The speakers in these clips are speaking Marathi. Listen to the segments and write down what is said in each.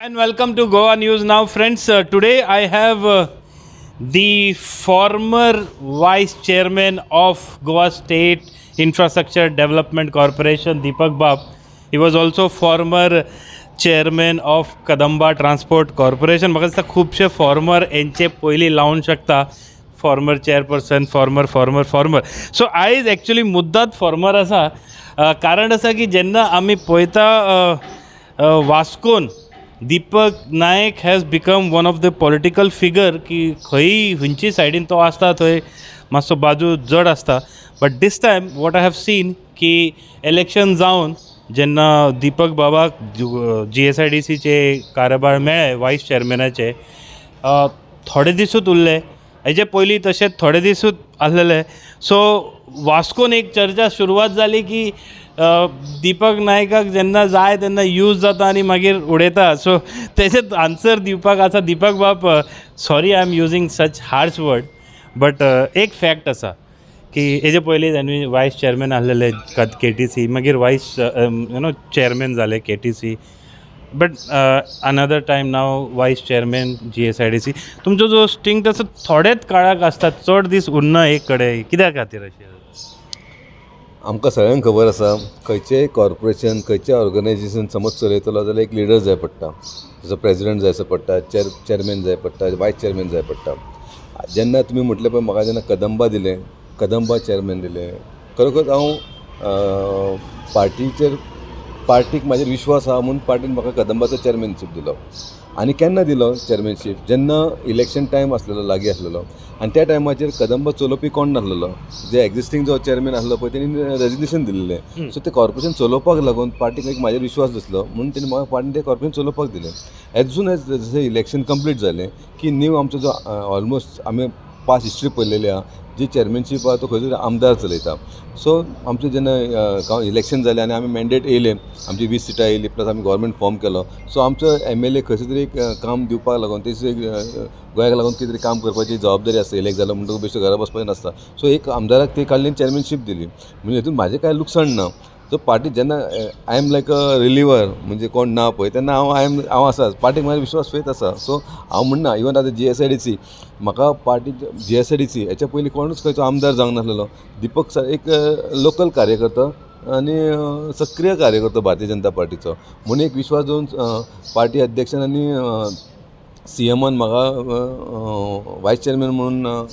And welcome to Goa News Now, friends. Today I have the former vice chairman of Goa State Infrastructure Development Corporation, Deepak Bab. He was also former chairman of Kadamba Transport Corporation. म्हाका दिसता खुबशे फॉर्मर हेंचे पयलीं लावूंक शकता. फॉर्मर चेअरपर्सन फॉर्मर सो आयज एक्चुली मुद्दात फॉर्मर आसा. कारण आसा की जेन्ना आमी पळयता वास्कोन Deepak Naik has become one of the political figure की खंयी खंयची सायडीन तो आसता थंय मातसो बाजू जड आसता. But this time what I have seen की इलेक्शन जावन जेन्ना दीपक बाबाक GSIDCचे कारभार मेळ्ळे वायस चेअरमॅनाचे थोडे दिसूच उरले. हेजे पयलीं तशेंच थोडे दिसूच आसलेले. सो वास्कोन एक चर्चा सुरवात जाली की दीपक नायकाक जेन्ना जाय तेन्ना यूज जाता आनी मागीर उडयता. सो तेचेच आन्सर दिवपाक आसा. दीपक बाब, sorry I am using such harsh word, but एक फॅक्ट आसा की हेजे पयलीं तांणी वायस चेअरमॅन आसलेले KTC, मागीर वायस चेअरमॅन जाले KTC, बट अनदर टायम नाव वायस चेअरमॅन GSIDC. तुमचो जो स्टिंक्ट आसा थोडेच काळाक आसता, चड दीस उरना एक कडेन. कित्या खातीर अशें? आमकां सगळ्यांक खबर आसा खंयचेंय कॉर्पोरेशन खंयचें ऑर्गनायजेशन समज चलयतलो जाल्यार एक लिडर जाय पडटा. जसो प्रेजिडंट जाय पडटा, चेअरमॅन जाय पडटा, वायस चेअरमॅन जाय पडटा. जेन्ना तुमी म्हटलें पळय म्हाका जेन्ना कदंबा चेअरमॅन दिलें, खरोखर हांव पार्टीक म्हाजेर विश्वास आहा म्हणून पार्टीन म्हाका कदंबाचो चेअरमॅनशीप दिलो. आनी केन्ना दिलो चेअरमॅनशीप? जेन्ना इलेक्शन टायम आसलेलो, लागीं आसलेलो, आनी त्या टायमाचेर कदंबा चलोवपी कोण नासलेलो. जे एग्जिस्टींग जो चेअरमॅन आसलो पळय तेणी रेजिग्नेशन दिल्लें. सो तें कॉर्पोरेशन चलोवपाक लागून पार्टीक एक म्हाजेर विश्वास दिसलो म्हणून तेणी म्हाका पार्टीन तें कॉर्पोरेशन चलोवपाक दिलें. एज सून एज जशें इलेक्शन कंप्लीट जालें की न्यू आमचो जो ऑलमोस्ट आमी पास्ट हिस्ट्री पळयलेली आहा, जी चेअरमॅनशीप आहा तो खंय आमदार चलयता. सो आमचें जेन्ना इलेक्शन जालें आनी आमी मॅन्डेट येयलें, आमची 20 सिटां येयली, प्लस आमी गव्हर्मेंट फॉर्म केलो. सो आमचो MLA खंयचे तरी काम दिवपाक लागून गोंयाक लागून कितें तरी काम करपाची जबाबदारी आसता. इलेक्ट जालो म्हणटकूच बेश्टो घरा बसपाचें नासता. सो एक आमदाराक ती काडली चेअरमॅनशीप दिली. म्हणजे हितून म्हाजें कांय लुकसाण ना. सो पार्टी जेन्ना आय एम लायक अ रिलिवर, म्हणजे कोण ना पळय तेन्ना हांव आसा. पार्टीक म्हाजो विश्वास फेथ आसा. सो हांव म्हणना इवन आतां GSIDC म्हाका पार्टी GSIDC हेच्या पयलीं कोणूच खंयचो आमदार जावंक नासलेलो. दीपक सर एक लोकल कार्यकर्ता आनी सक्रीय कार्यकर्तो भारतीय जनता पार्टीचो म्हणून एक विश्वास दवरून पार्टी अध्यक्षान आनी CMन म्हाका वायस चेअरमॅन म्हणून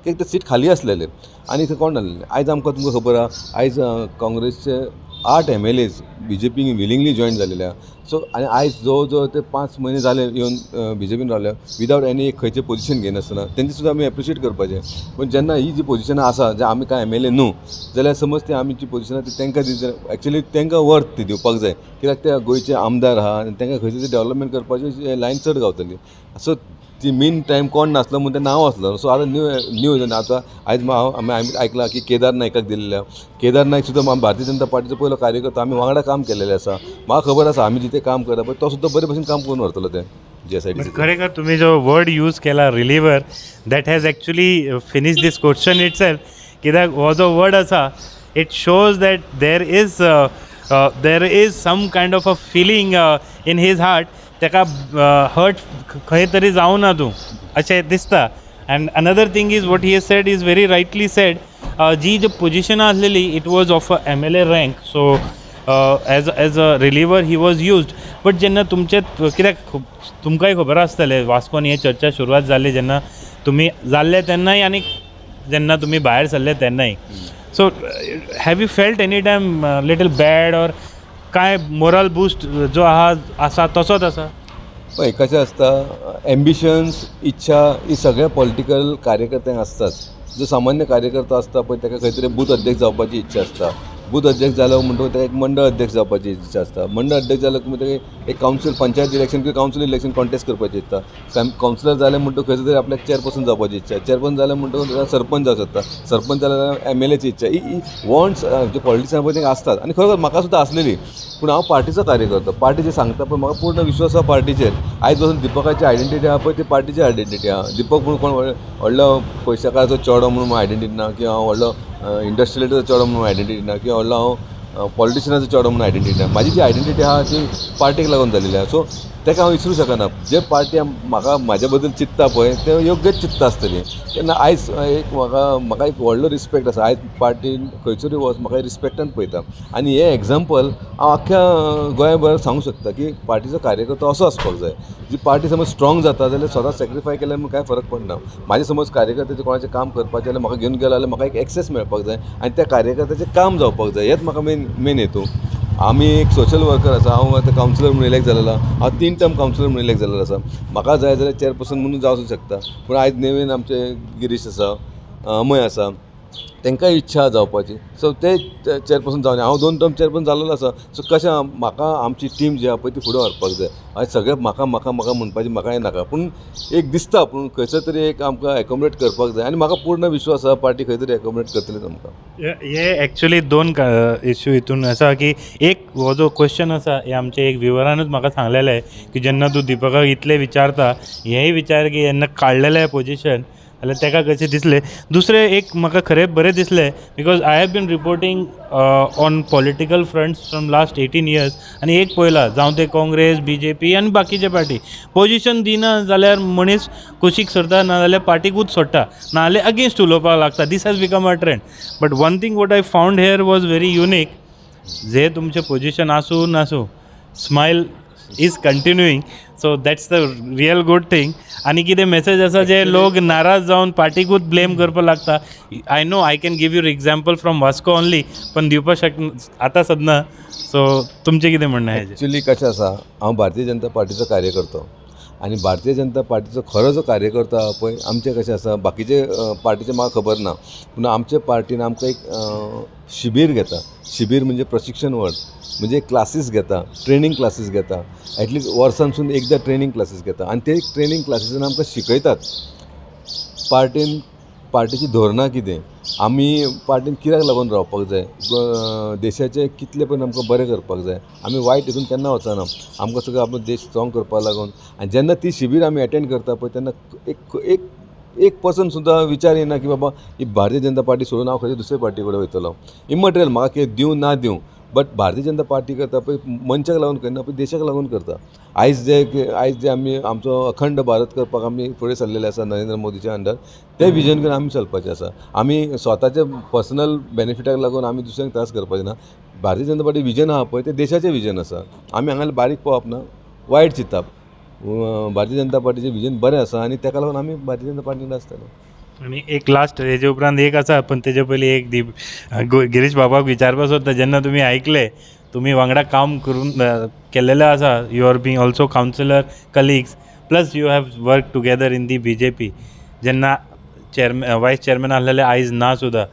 एक सीट खाली आसलेलें आनी थंय कोण नासलेलें. आयज आमकां तुमकां खबर आहा आयज काँग्रेसचे 8 MLAs BJPन विलिंगली जॉयन जालेले आहा. सो आनी आयज जवळ जवळ ते 5 म्हयने जाले येवन BJPन रावल्या विदावट एनी खंयचें पोजिशन घेयनासतना. तेंचे सुद्दां आमी एप्रिशिएट करपाचें. पूण जेन्ना ही जी पोजिशनां आसा जे आमी कांय MLA न्हू जाल्यार समज ती आमी जी पोजिशनां ती तांकां एक्चुली तांकां वर्थ ती दिवपाक जाय. कित्याक ते गोंयचे आमदार आहा आनी तांकां खंयचें तरी डेवलपमेंट करपाची लायन चड गावतली. सो ती मेन टायम कोण नासलो म्हणून तें नांव आसलो. सो आतां न्यू आतां आयज आमी आयकलां की केदार नायकाक दिल्ल्या. केदार नायक सुद्दां भारतीय जनता पार्टीचो पयलो कार्यकर्तो. आमी वांगडा काम केलेलें आसा. म्हाका खबर आसा आमी जितें काम करता पळय तो सुद्दां बरे भशेन काम करून व्हरतलो ते GSIDC. खरेखर तुम्ही जो वर्ड यूज केला reliever, that has actually finish this question itself. कित्याक हो जो वर्ड आसा it shows that there is some kind of a feeling in his heart. ताका हर्ट खंय तरी जावं ना तूं अशें दिसता. And another thing is what he has said is very rightly said. जी पोजिशनां आसलेली it was of a MLA rank. So as a reliever he was used. But जेन्ना तुमचे कित्याक तुमकांय खबर आसतलें वास्कोन ही चर्चा सुरवात जाली जेन्ना तुमी जाल्ले तेन्नाय आनी जेन्ना तुमी भायर सरले तेन्नाय. So have you felt any time little bad or काय मोरल बूस्ट जो आसा तसोच आसा? पळय कशें आसता, एम्बिशन्स इच्छा ही सगळ्या पॉलिटिकल कार्यकर्त्यांक आसताच. जो सामान्य कार्यकर्तो आसता पळय ताका खंय तरी बूथ अध्यक्ष जावपाची इच्छा आसता. बूथ अध्यक्ष जालो म्हणटकूच ताका एक मंडळ अध्यक्ष जावपाची इच्छा आसता. मंडळ अध्यक्ष जालो की ताका एक कावन्सील पंचायत इलेक्शन किंवा कावन्सील इलेक्शन कॉन्टेस्ट करपाची इच्छा. कावन्सिलर जालें म्हणटकूच खंयच तरी आपल्याक चेअरपर्सन जावपाची इच्छा. चेअरपर्सन जालें म्हणटकूच ताका सरपंच जावंक शकता. सरपंच जाल्यार MLAची इच्छा. ही वॉन्ट्स जे पॉलिटिक्सां पळय तांकां आसतात. आनी खरोखर म्हाका सुद्दां आसलेली. पूण हांव पार्टीचो कार्यकर्तो. पार्टी जे सांगता पळय म्हाका पूर्ण विश्वास आहा पार्टीचेर. आयज पासून दीपकाची आयडेंटिटी आहा पळय ती पार्टीची आयडेंटिटी आहा. दीपक म्हणून कोण व्हडलो पयशाकाराचो चेडो म्हणून आयडेंटिटी ना, किंवा हांव व्हडलो इंडस्ट्रियलिस्टाचो चेडो म्हणून आयडेंटिटी ना, किंवा व्हडलो हांव पॉलिटिशियनाचो चेडो म्हणून आयडेंटिटी ना. म्हाजी जी आयडेंटिटी आहा ती पार्टीक लागून जालेली आहा. सो ताका हांव विसरूं शकना. जे पार्टी म्हाका म्हाज्या बद्दल चिंतता पळय ते योग्यच चिंतता आसतली. तेन्ना आयज म्हाका एक व्हडलो रिस्पेक्ट आसा. आयज पार्टीन खंयसरूय वच म्हाका रिस्पेक्टान पळयता. आनी हे एग्जाम्पल हांव आख्ख्या गोंयभर सांगूंक शकता की पार्टीचो कार्यकर्तो असो आसपाक जाय. जी पार्टी समज स्ट्रॉंग जाता जाल्यार स्वता सॅक्रिफाय केल्यार कांय फरक पडना. म्हाजे समज कार्यकर्त्याचे कोणाचें काम करपाचें जाल्यार म्हाका घेवन गेलो जाल्यार म्हाका एक एक्सेस मेळपाक जाय आनी त्या कार्यकर्त्याचें काम जावपाक जाय. हेच म्हाका मेन हेतू. आमी एक सोशल वर्कर आसा. हांव आतां कावन्सिलर म्हणून इलेक्ट जालेलो. हांव 3 टर्म कावन्सिलर म्हणून इलेक्ट जाल्लो आसा. म्हाका जाय जाल्यार चॅरपर्सन म्हणून जावंक शकता. पूण आयज नेवीन आमचे गिरीश आसा, अमय आसा, तांकांय इच्छा जावपाची. सो ते चॅरपर्सन जावन हांव 2 टर्म चॅरपर्सन जाल्लो आसा. सो कशें म्हाका आमची टीम जी आहा पळय ती फुडें व्हरपाक जाय. आयज सगळें म्हाका म्हणपाची म्हाका हें नाका. पूण एक दिसता पूण खंयसर तरी एक आमकां एकोमोडेट करपाक जाय आनी म्हाका पूर्ण विश्वास आसा पार्टी खंय तरी एकोमोडेट करतलीच आमकां. हे एक्चुली 2 इश्यू हितून आसा की एक हो जो क्वेश्चन आसा हे आमचे एक व्ह्युअरानूच म्हाका सांगलेलें आहे की जेन्ना तूं दिपकाक इतले विचारता हेय विचार की जेन्ना काडलेलें पोजिशन जाल्यार ताका कशें दिसलें. दुसरें एक म्हाका खरें बरें दिसलें because I have been reporting on political fronts from last 18 years आनी एक पळयलां जावं ते काँग्रेस BJP आनी बाकीचे पार्टी पोजिशन दिना जाल्यार मनीस कुशीक सरता ना जाल्यार पार्टीकूच सोडटा ना जाल्यार अगेन्स्ट उलोवपाक लागता. This has become a trend. But one thing what I found here was very unique. जे तुमचे पोजिशन आसूं नासूं smile is continuing. So that's the real good thing. आनी कितें मेसेज आसा जे लोक नाराज जावन पार्टीकूच ब्लेम करपाक लागता. I know I can give you example from Vasco only पण दिवपाक आतां सदना. सो तुमचें कितें म्हणणें हेजें? एक्चुली कशें आसा हांव भारतीय जनता पार्टीचो कार्यकर्तो आनी भारतीय जनता पार्टीचो खरो जो कार्यकर्तो आहा पळय आमचें कशें आसा बाकीचे पार्टीचें म्हाका खबर ना पूण आमचे पार्टीन आमकां एक शिबीर घेता. शिबीर म्हणजे प्रशिक्षण वर्ग म्हणजे क्लासीस घेता, ट्रेनींग क्लासीस घेता. एटलिस्ट वर्सांसून एकदा ट्रेनींग क्लासीस घेता आनी ते ट्रेनींग क्लासीसान आमकां शिकयतात पार्टीची धोरणां कितें, आमी पार्टीन कित्याक लागून रावपाक जाय, देशाचें कितलें पण आमकां बरें करपाक जाय. आमी वायट हितून केन्ना वचना. आमकां सगळो आपलो देश स्ट्रॉंग करपा लागून. आनी जेन्ना ती शिबीर आमी एटेंड करता पळय तेन्ना एक पर्सन सुद्दां विचार येना की बाबा ही भारतीय जनता पार्टी सोडून हांव खंयच्या दुसरे पार्टी कडेन वयतलो. इमटेरियल म्हाका कितें दिवं ना दिवं बट भारतीय जनता पार्टी करता पळय मनशाक लागून करना पळय देशाक लागून करता. आयज जे आमी आमचो अखंड भारत करपाक आमी फुडें सरलेले आसा नरेंद्र मोदीच्या अंडर तें विजन घेवन आमी चलपाचें आसा. आमी स्वताच्या पर्सनल बेनिफिटाक लागून आमी दुसऱ्यांक त्रास करपाचे ना. भारतीय जनता पार्टी विजन आहा पळय तें देशाचें विजन आसा. आमी हांगा बारीक पळोवप ना, वायट चिंतप. भारतीय जनता पार्टीचें विजन बरें आसा आनी ताका लागून आमी भारतीय जनता पार्टीन आसतले. आणि एक लास्ट हेजे उपरांत एक आसा पण तेजे पयलीं एक गिरीश बाबाक विचारपाक सोदता. जेन्ना तुमी आयकले तुमी वांगडा काम करून केल्लेलें आसा, you are being also councillor colleagues plus you have work together in the BJP. जेन्ना वायस चेअरमॅन आसलेले आयज ना सुद्दां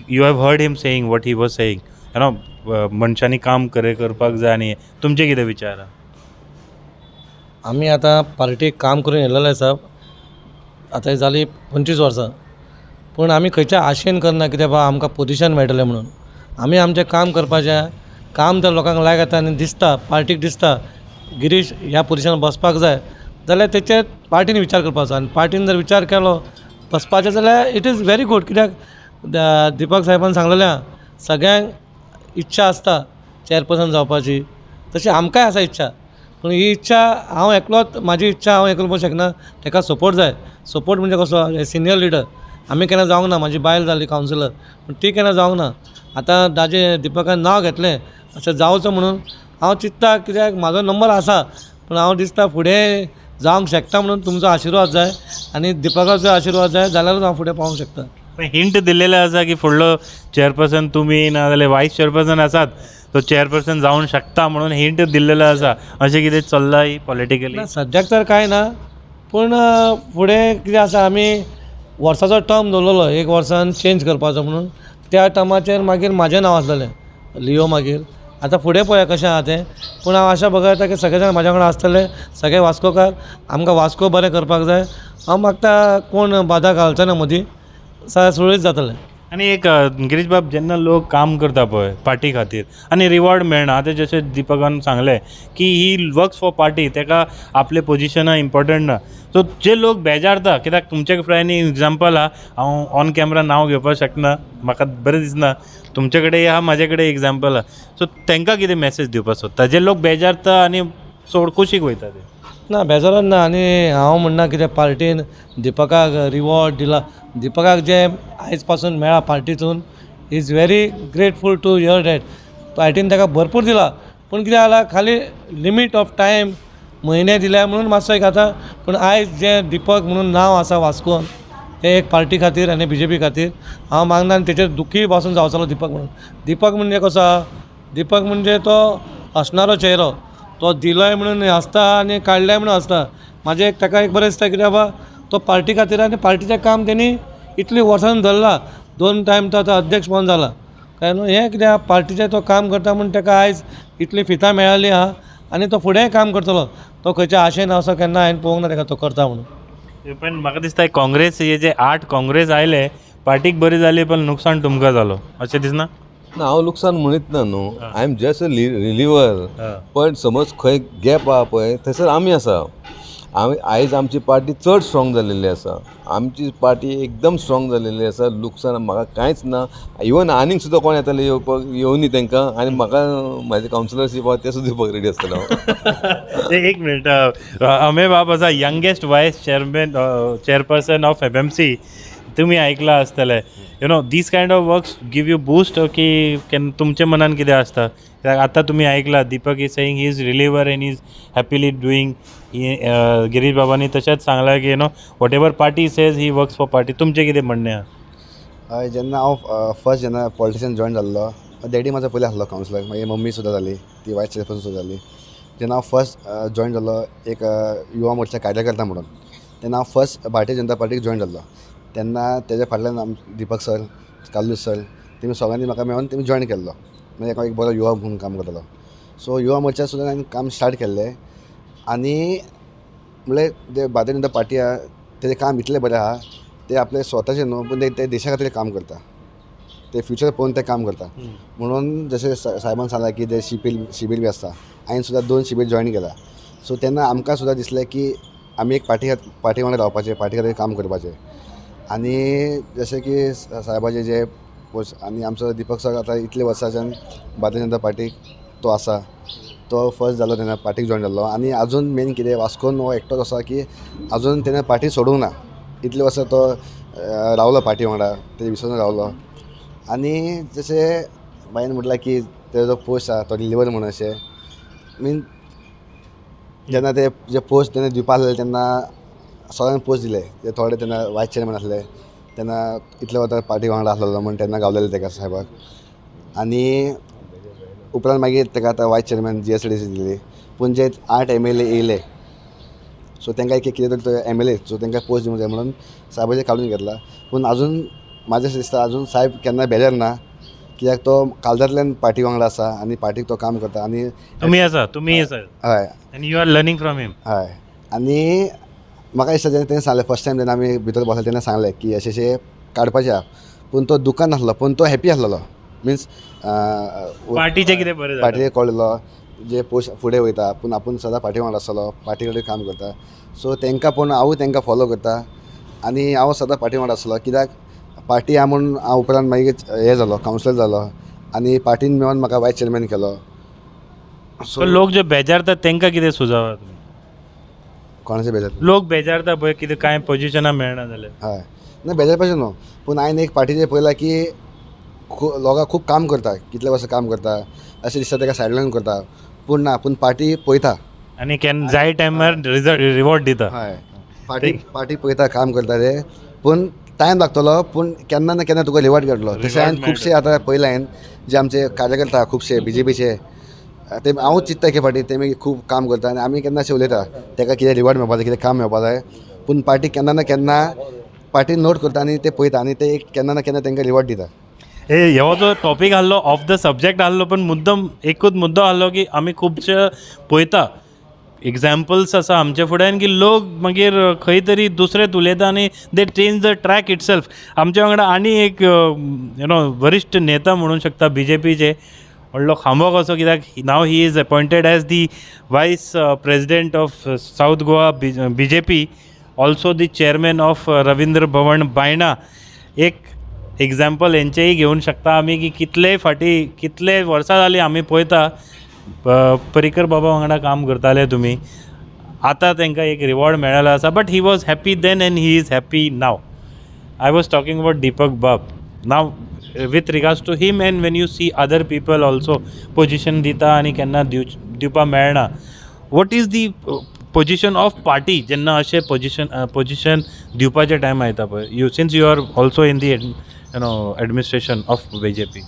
you have heard him saying what he was saying you know मनशांनी काम करपाक जाय. आनी तुमचे कितें विचार आहा? आमी आतां पार्टीक काम करून येयलेले आसा. आतां जाली 25 वर्सां पूण आमी खंयच्या आशेन करना कित्याक बाबा आमकां पोजिशन मेळटलें म्हणून. आमी आमचें काम करपाचें. काम जर लोकांक लायक येता आनी दिसता पार्टीक दिसता गिरीश ह्या पोजिशनार बसपाक जाय जाल्यार तेचेर पार्टीन विचार करपाचो. आनी पार्टीन जर विचार केलो बसपाचें जाल्यार इट इज व्हेरी गूड. कित्याक दिपक साहेबान सांगलेलें आहा सगळ्यांक इच्छा आसता चॅरपर्सन जावपाची, तशी आमकांय आसा इच्छा. पूण ही इच्छा हांव एकलोच म्हाजी इच्छा हांव एकलो पळोवंक शकना. ताका सपोर्ट जाय. सपोर्ट म्हणजे कसो सिनियर लिडर आमी केन्ना जावंक ना. म्हाजी बायल जाली कावन्सिलर पूण ती केन्ना जावंक ना. आतां ताजे दिपकान नांव घेतलें अशें जावचो म्हणून हांव चिंत्ता. कित्याक म्हाजो नंबर आसा पूण हांव दिसता फुडें जावंक शकता म्हणून तुमचो आशिर्वाद जाय आनी दिपकाचो आशिर्वाद जाय जाल्यारूच हांव फुडें पावूंक शकता. हिंट दिलेले आसा की फुडलो चेअरपर्सन तुमी ना जाल्यार वायस चेअरपर्सन आसात तो चेअरपर्सन जावंक शकता म्हणून हिंट दिल्लेलो आसा. अशें कितें चल्लां पॉलिटिकली? सद्याक तर कांय ना पूण फुडें कितें आसा आमी वर्साचो टर्म दवरलेलो 1 वर्सान चेंज करपाचो म्हणून. त्या टर्माचेर मागीर म्हाजें नांव आसलेलें लिओ. मागीर आतां फुडें पळोवया कशें आहा तें. पूण हांव आशा बगयता की सगळे जाण म्हाज्या वांगडा आसतले. सगळे वास्कोकार आमकां वास्को बरें करपाक जाय. हांव मागता कोण बादा घालचो ना मदीं. सुरळीत जातलें. आनी एक गिरीश बाब जेन्ना लोक काम करता पळय पार्टी खातीर आनी रिवॉर्ड मेळना आतां जशें दिपकान सांगलें की ही वर्क्स फॉर पार्टी ताका आपले पोजिशनां इम्पॉर्टंट ना. सो जे लोक बेजारता कित्याक तुमचे फ्रेंड एग्जाम्पल आहा हांव ऑन कॅमेरा नांव घेवपाक शकना म्हाका बरें दिसना. तुमचे कडेन आहा म्हाजे कडेन एग्जाम्पल आहा. सो तांकां कितें मॅसेज दिवपाक सोदता जे लोक बेजारता आनी सोड कुशीक वयता ते. ना बेजारान ना. आनी हांव म्हणना कितें पार्टीन दिपकाक रिवॉर्ड दिला. दिपकाक जे आयज पासून मेळ्ळा पार्टीतून is very grateful to your dad. पार्टीन ताका भरपूर दिला, पूण कितें जाला खाली लिमीट ऑफ टायम म्हयने दिल्या म्हणून मातसो एक आतां. पूण आयज जे दिपक म्हणून नांव आसा वास्कोन ते एक पार्टी खातीर आनी BJP खातीर हांव मागना आनी तेचेर दुखी पासून जावचलो दिपक म्हणून. दिपक म्हणजे कसो आहा, दिपक म्हणजे तो हसणारो चेहरो. तो दिलोय म्हणून आसता आनी काडलाय म्हणून आसता. म्हाजें ताका एक बरें दिसता कित्याक बाबा तो पार्टी खातीर आनी पार्टीचें काम तेणी इतली वर्सां धरलां. 2 टायम तो आतां अध्यक्ष म्हणून जाला काय न्हू. हें कित्याक पार्टीचें तो काम करता म्हणून ताका आयज इतली फितां मेळ्ळी आहा आनी तो फुडेंय काम करतलो. तो खंयच्या आशेन असो केन्ना हांवें पळोवंक ना ताका तो करता म्हणून. पण म्हाका दिसता काँग्रेस हे जे 8 काँग्रेस आयले पार्टीक बरी जाली पण नुकसान तुमकां जालो अशें दिसना. ना हांव लुकसाण म्हणीत ना न्हू. I am just a reliever. पण समज खंय गॅप आहा पळय थंयसर आमी आसा. आयज आमची पार्टी चड स्ट्रॉंग जालेली आसा. आमची पार्टी एकदम स्ट्रॉंग जालेली आसा. लुकसाण म्हाका कांयच ना. इवन आनीक सुद्दां कोण येताले येवपाक येवनी तांकां आनी म्हाका म्हाजें कावन्सिलरशीप आहा तें सुद्दां दिवपाक रेडी आसतलो हांव. एक मिनिट अमेय बाब आसा यंगेस्ट वायस चेअरपर्सन ऑफ FMC. तुम्ही ऐकला आसतले this kind of works give you boost की तुमच्या मनान कितें आसता. आतां तुमी ऐकला Deepak is saying he is reliever and is happily doing. Girish बाबांनी तशेंच सांगलां की whatever party says he works for party. तुमचें कितें म्हणणें आहा. हय जेन्ना हांव फर्स्ट जेन्ना पॉलिटिशन जॉयन जाल्लो डॅडी म्हाजो पयलीं आसलो कावन्सिलर. मागीर मम्मी सुद्दां जाली ती वायस चेअरपर्सन सुद्दां जाली. जेन्ना हांव फर्स्ट जॉयन जाल्लो एक युवा मोर्चा कार्यकर्ता म्हणून तेन्ना हांव फर्स्ट भारतीय जनता पार्टीक जॉयन जाल्लो. तेन्ना तेज्या फाटल्यान दिपक सर कालूस सर तेमी सगळ्यांनी म्हाका मेळून तेमी जॉयन केल्लो. म्हणजे हाका एक बरो युवा म्हणून काम करतालो. सो युवा मोर्चा सुद्दां हांवें काम स्टार्ट केल्लें आनी म्हणल्यार जे भारतीय जनता पार्टी आहा तेजें काम इतलें बरें आहा. ते आपले स्वताचें न्हू पूण ते देशा खातीर काम करता. ते फ्युचर पळोवन ते काम करता. म्हणून जशें साहेबान सांगलां की जे शिबीर बी आसता हांवें सुद्दां 2 शिबीर जॉयन केला. सो तेन्ना आमकां सुद्दां दिसलें की आमी एक पार्टी वांगडा रावपाचें पार्टी खातीर काम करपाचें. आनी जशें की साहेबाचे जे पोस्ट आनी आमचो दिपक सर आतां इतले वर्साच्यान भारतीय जनता पार्टीक तो आसा. तो फर्स्ट जालो तेन्ना पार्टीक जॉयन जाल्लो आनी आजून मेन कितें वास्कोन हो एकटोच आसा की आजून तेणें पार्टी सोडूंक ना. इतले वर्सां तो रावलो पार्टी वांगडा ते विसरून रावलो. आनी जशें बायन म्हटलां की तेजो पोस्ट आसा तो डिलिवर म्हणून अशें मीन जेन्ना ते जे पोस्ट तेणें दिवपा आसलें तेन्ना सगळ्यांक पोस्ट दिले. ते थोडे तेन्ना वायस चेअरमॅन आसले तेन्ना इतले वर्सां पार्टी वांगडा आसलेलो म्हण तेन्ना गावलेले ताका साहेबाक. आनी उपरांत मागीर ताका आतां वायस चेअरमॅन GSDC दिली. पूण जे 8 MLA येयले सो तांकां एक कितें तरी MLA सो तांकां पोस्ट दिवंक जाय म्हणून साहेबाचें काडून घेतला. पूण आजून म्हाजें अशें दिसता आजून साहेब केन्ना बेजार ना. कित्याक तो कालजांतल्यान पार्टी वांगडा आसा आनी पार्टीक तो काम करता. आनी तुम्ही हय and you are learning from him. हय आनी म्हाका दिसता जेन्ना तेणें सांगलें फर्स्ट टायम जेन्ना आमी भितर बसले तेन्ना सांगलें की अशें काडपाचें आहा. पूण तो दुकान नासलो पूण तो हॅपी आसलेलो. मिन्स पार्टीचें कितें बरें जाता. पार्टीचें कळलेलो जे पोस्ट फुडें वयता पूण आपूण सदां पार्टी वांगडा आसतलो पार्टी कडेन काम करता. सो तांकां पळोवन हांवूय तांकां फॉलो करता आनी हांव सदां पार्टी वांगडा आसतलो. कित्याक पार्टी आहा म्हणून हांव उपरांत मागीर हें जालो कावन्सिलर जालो आनी पार्टीन मेळोन म्हाका वायस चेअरमॅन केलो. सो लोक जे बेजारतात तांकां कितें सुचोवप. कोणाचें बेजार लोक बेजारता पळय कितें कांय पोजिशनां मेळना जाल्यार. हय ना बेजारपाचें न्हू. पूण हांवें एक पार्टीचेर पळयलां की लोकां खूब काम करता कितले वर्सां काम करता अशें दिसता ताका सायडलायन करता. पूण ना पूण पार्टी पळयता आनी जाय टायमार रिवॉर्ड दिता. हय पार्टी पळयता काम करता ते. पूण टायम लागतलो पूण केन्ना ना केन्ना तुका रिवॉर्ड मेळटलो. तशें हांवें खुबशे आतां पळयला हांवें जे आमचे कार्यकर्ता खुबशे BJPचे ते हांवूच चिंतता की फाटी तेमी खूब काम करता आनी आमी केन्ना अशें उलयता ताका कितें रिवॉर्ड मेळपा जाय कितें काम मेळपा जाय. पूण पार्टी केन्ना ना केन्ना पार्टी नोट करता आनी ते पळयता आनी ते केन्ना ना केन्ना तांकां रिवॉर्ड दिता. हो जो टॉपीक आहलो ऑफ द सब्जेक्ट आहलो पण मुद्दम एकूच मुद्दो आहलो की आमी खुबशे पळयता एग्जाम्पल्स आसा आमचे फुड्यान की लोक मागीर खंय तरी दुसरेंच उलयता आनी दे चेंज द ट्रॅक इटसेल्फ. आमचे वांगडा आनी एक वरिश्ठ नेता म्हणूंक शकता BJPचे व्हडलो खांबो कसो कित्याक नाव he is अपॉयंटेड as the vice president of South Goa BJP also the chairman of Ravindra Bhavan Baina. एक एग्जाम्पल हेंचेय घेवंक शकता आमी की कितले फाटी कितले वर्सां जालीं आमी पळयता परिकर बाबा वांगडा काम करताले तुमी, आतां तांकां एक रिवॉर्ड मेळ्ळो आसा, but he was happy then and he is happy now. I was talking about Deepak Bab. Now, with regards to him, and when you see other people also position dita आणि केन्ना दिवपा मेळना, what is the position of party जेन्ना अशें position दिवपाचे टायम येता पळय, you since you are also in the administration of BJP.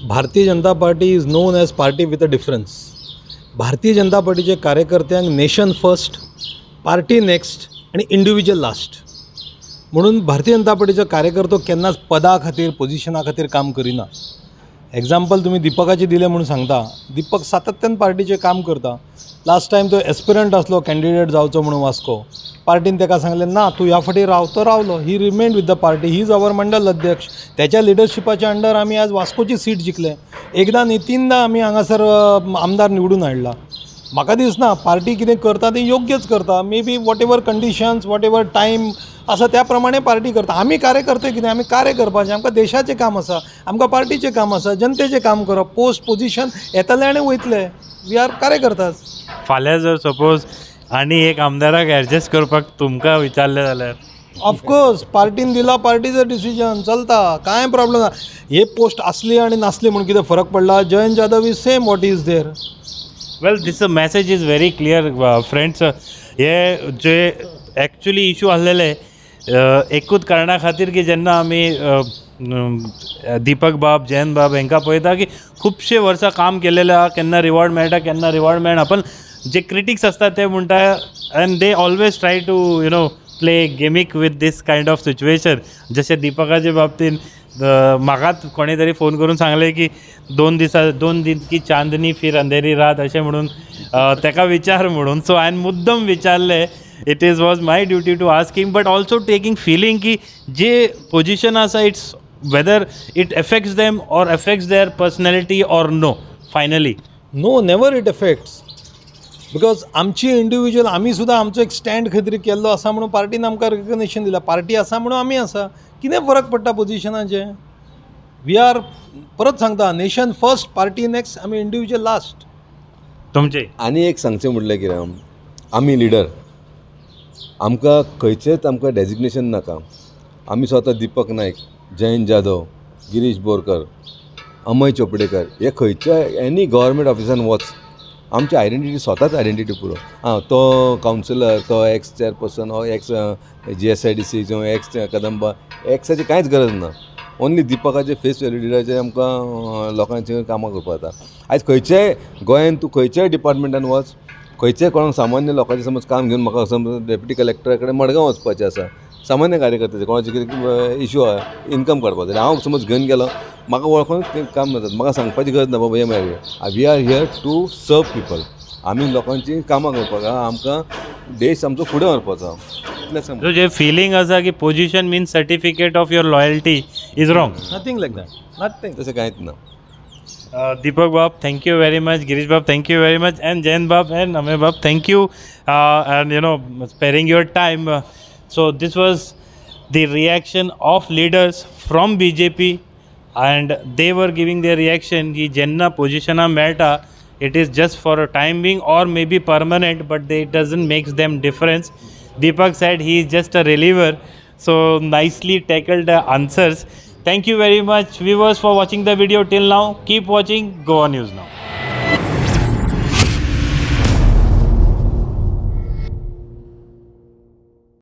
Bharatiya Janata Party is known as party with a difference. Bharatiya Janata पार्टीचे कार्यकर्त्यांक नेशन फर्स्ट, पार्टी नेक्स्ट आणि इंडिविज्युअल लास्ट. म्हणून भारतीय जनता पार्टीचो कार्यकर्तो केन्नाच पदा खातीर पोजिशना खातीर काम करिना. एग्जाम्पल तुमी दिपकाचे दिले म्हणून सांगता, दिपक सातत्यान पार्टीचें काम करता. लास्ट टायम तो एस्पिरंट आसलो कॅन्डिडेट जावचो म्हणून वास्को, पार्टीन ताका सांगलें ना तूं ह्या फावटी राव, तो रावलो. He remained with the party, he is our मंडल अध्यक्ष. त्याच्या लिडरशिपाच्या अंडर आमी आज वास्कोची सीट जिखले. एकदां न्ही 3दा आमी हांगासर आमदार निवडून हाडला. म्हाका दिसना पार्टी कितें करता तें योग्यच करता. May be what ever conditions, what ever time आसा त्या प्रमाणे पार्टी करता. आमी कार्यकर्ते कितें, आमी कार्य करपाचें. आमकां देशाचें काम आसा, आमकां पार्टीचें काम आसा, जनतेचें काम करप. पोस्ट पोजिशन येतले आनी वयतले. We R कार्यकर्ताच. फाल्यां जर सपोज आनी एक आमदाराक एडजस्ट करपाक तुमकां विचारलें जाल्यार? ऑफकोर्स पार्टीन दिला, पार्टीचं डिसिजन चलता, कांय प्रॉब्लेम ना. हे पोस्ट असली आणि नासली म्हणून कितें फरक पडला? Jayant Jadhav is same what is there. Well this message is very clear friends. हे जे एक्चुली इशू आसलेले एकूच कारणा खातीर की जेन्ना आमी दीपक बाब, जयंत बाब हांकां पळयता की खुबशे वर्सां काम केलेलें आहा, केन्ना रिवॉर्ड मेळटा केन्ना रिवॉर्ड मेळना. पण जे क्रिटिक्स असतात ते म्हणटा and they always try to play gimmick with this kind of situation. जशें दिपकाचे बाबतीन म्हाकाच कोणी तरी फोन करून सांगलें की 2 दीन की चांदनी फिर अंधेरी रात अशें म्हणून ताका विचार म्हणून. सो हांवें मुद्दम विचारलें. It was my duty to ask him, but also taking feeling की जे पोजिशन आसा it's whether it affects them or affects their personality or no finally. No, never it affects. Because आमची इंडिविज्युअल आमी सुद्दां आमचो एक स्टँड खंय तरी केल्लो आसा म्हणून पार्टीन आमकां रिकग्नेशन दिलां. पार्टी आसा म्हणून आमी आसा. कितें फरक पडटा पोजिशनाचे? वी आर, परत सांगता, नेशन फर्स्ट, पार्टी नेक्स्ट, आमी इंडिविज्युअल लास्ट. तुमचे आनी एक सांगचें म्हटलें कितें, आमी लिडर, आमकां खंयचेंच आमकां डेजिग्नेशन नाका. आमी स्वता दीपक नायक, जयंत जाधव, गिरीश बोरकर, अमय चोपडेकर, हे खंयच्या एनी गव्हर्मेंट ऑफिसान वच, आमची आयडेंटिटी स्वताच आयडेंटिटी पुरो. तो कावन्सिलर, तो एक्स चेअरपर्सन, हो एक्स GSIDC किंवा एक्स कदंबा, एक्साची कांयच गरज ना. ओन्ली दीपकाचे फेस व्हॅलिडिटाचे आमकां लोकांचे कामां करपा जाता. आयज खंयचेय गोंयांत तूं खंयच्याय डिपार्टमेंटान वच, खंयचेय कोणाक सामान्य लोकांचें समज काम घेवन म्हाका समज डेप्युटी कलेक्टरा कडेन मडगांव वचपाचें आसा, सामान्य कार्यकर्त्याचें कोणाचें कितें इशू आहा, इन्कम काडपाक जाय, हांव समज घेवन गेलो, म्हाका वळखून तें काम जाता. म्हाका सांगपाची गरज ना बाबा हें मेळ्ळें. We are here to serve people. आमी लोकांची कामां करपाक, आमकां देश आमचो फुडें व्हरपाचो. इतलेंच सांगता. जो जे फिलींग आसा की position means certificate of your loyalty is wrong. Nothing like that, nothing. तशें कांयच ना. Deepak Bab, thank you very much. Girish Bab, thank you very much. And Jayant Bab and Amay Bab, thank you. And sparing your time. So this was the reaction of leaders from BJP, and they were giving their reaction ki jenna position melta, it is just for a time being or maybe permanent, but it doesn't make them difference. Deepak said he is just a reliever. So nicely tackled answers. Thank you very much viewers for watching the video till now. Keep watching Goa News Now.